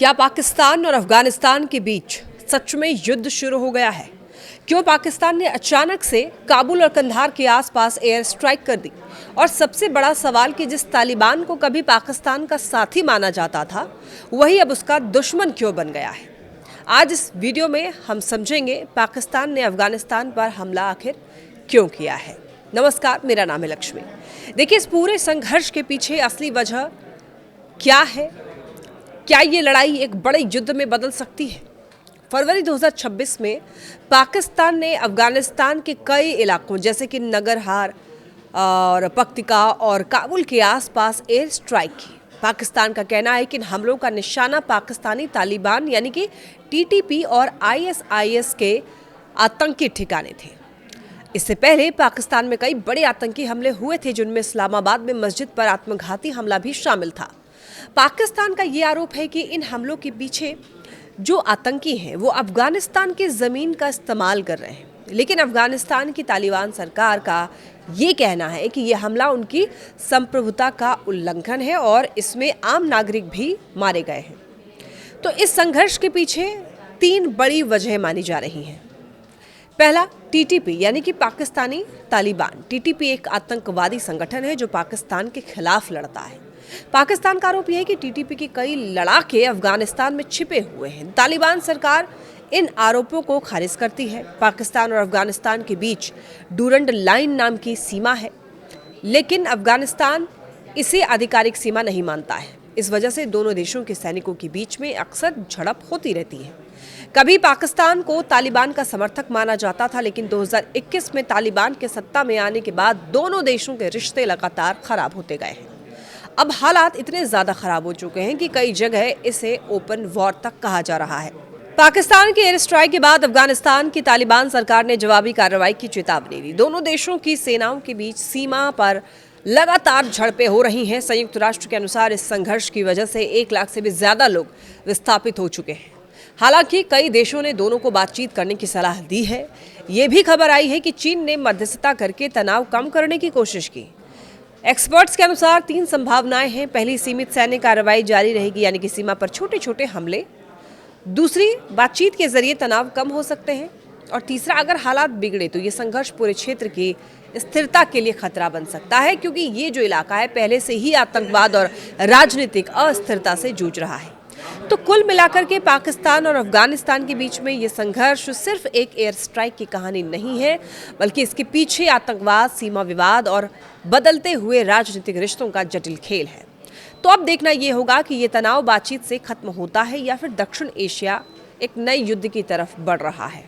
क्या पाकिस्तान और अफगानिस्तान के बीच सच में युद्ध शुरू हो गया है? क्यों पाकिस्तान ने अचानक से काबुल और कंधार के आसपास एयर स्ट्राइक कर दी? और सबसे बड़ा सवाल कि जिस तालिबान को कभी पाकिस्तान का साथी माना जाता था, वही अब उसका दुश्मन क्यों बन गया है? आज इस वीडियो में हम समझेंगे पाकिस्तान ने अफगानिस्तान पर हमला आखिर क्यों किया है। नमस्कार, मेरा नाम है लक्ष्मी। देखिए, इस पूरे संघर्ष के पीछे असली वजह क्या है? क्या ये लड़ाई एक बड़े युद्ध में बदल सकती है? फरवरी 2026 में पाकिस्तान ने अफगानिस्तान के कई इलाकों जैसे कि नगरहार और पक्तिका और काबुल के आसपास एयर स्ट्राइक की। पाकिस्तान का कहना है कि इन हमलों का निशाना पाकिस्तानी तालिबान यानी कि टीटीपी और आईएसआईएस के आतंकी ठिकाने थे। इससे पहले पाकिस्तान में कई बड़े आतंकी हमले हुए थे, जिनमें इस्लामाबाद में मस्जिद पर आत्मघाती हमला भी शामिल था। पाकिस्तान का ये आरोप है कि इन हमलों के पीछे जो आतंकी हैं वो अफगानिस्तान की ज़मीन का इस्तेमाल कर रहे हैं, लेकिन अफगानिस्तान की तालिबान सरकार का ये कहना है कि ये हमला उनकी संप्रभुता का उल्लंघन है और इसमें आम नागरिक भी मारे गए हैं। तो इस संघर्ष के पीछे तीन बड़ी वजह मानी जा रही हैं। पहला, टीटीपी यानी कि पाकिस्तानी तालिबान। टीटीपी एक आतंकवादी संगठन है जो पाकिस्तान के खिलाफ लड़ता है। पाकिस्तान का आरोप यह है कि टीटीपी के कई लड़ाके अफगानिस्तान में छिपे हुए हैं। तालिबान सरकार इन आरोपों को खारिज करती है। पाकिस्तान और अफगानिस्तान के बीच डूरंड लाइन नाम की सीमा है, लेकिन अफगानिस्तान इसे आधिकारिक सीमा नहीं मानता है। इस वजह से दोनों देशों के सैनिकों के बीच में अक्सर झड़प होती रहती है। कभी पाकिस्तान को तालिबान का समर्थक माना जाता था, लेकिन 2021 में तालिबान के सत्ता में आने के बाद दोनों देशों के रिश्ते लगातार खराब होते गए हैं। अब हालात इतने ज्यादा खराब हो चुके हैं कि कई जगह इसे ओपन वॉर तक कहा जा रहा है। पाकिस्तान के एयर स्ट्राइक के बाद अफगानिस्तान की तालिबान सरकार ने जवाबी कार्रवाई की चेतावनी दी। दोनों देशों की सेनाओं के बीच सीमा पर लगातार झड़पें हो रही हैं। संयुक्त राष्ट्र के अनुसार इस संघर्ष की वजह से 1 लाख से भी ज्यादा लोग विस्थापित हो चुके हैं। हालांकि कई देशों ने दोनों को बातचीत करने की सलाह दी है। ये भी खबर आई है कि चीन ने मध्यस्थता करके तनाव कम करने की कोशिश की। एक्सपर्ट्स के अनुसार 3 संभावनाएं हैं। पहली, सीमित सैन्य कार्रवाई जारी रहेगी यानी कि सीमा पर छोटे छोटे हमले। दूसरी, बातचीत के जरिए तनाव कम हो सकते हैं। और तीसरा, अगर हालात बिगड़े तो ये संघर्ष पूरे क्षेत्र की स्थिरता के लिए खतरा बन सकता है, क्योंकि ये जो इलाका है पहले से ही आतंकवाद और राजनीतिक अस्थिरता से जूझ रहा है। तो कुल मिलाकर के पाकिस्तान और अफगानिस्तान के बीच में ये संघर्ष सिर्फ एक एयर स्ट्राइक की कहानी नहीं है, बल्कि इसके पीछे आतंकवाद, सीमा विवाद और बदलते हुए राजनीतिक रिश्तों का जटिल खेल है। तो अब देखना ये होगा कि ये तनाव बातचीत से खत्म होता है या फिर दक्षिण एशिया एक नए युद्ध की तरफ बढ़ रहा है।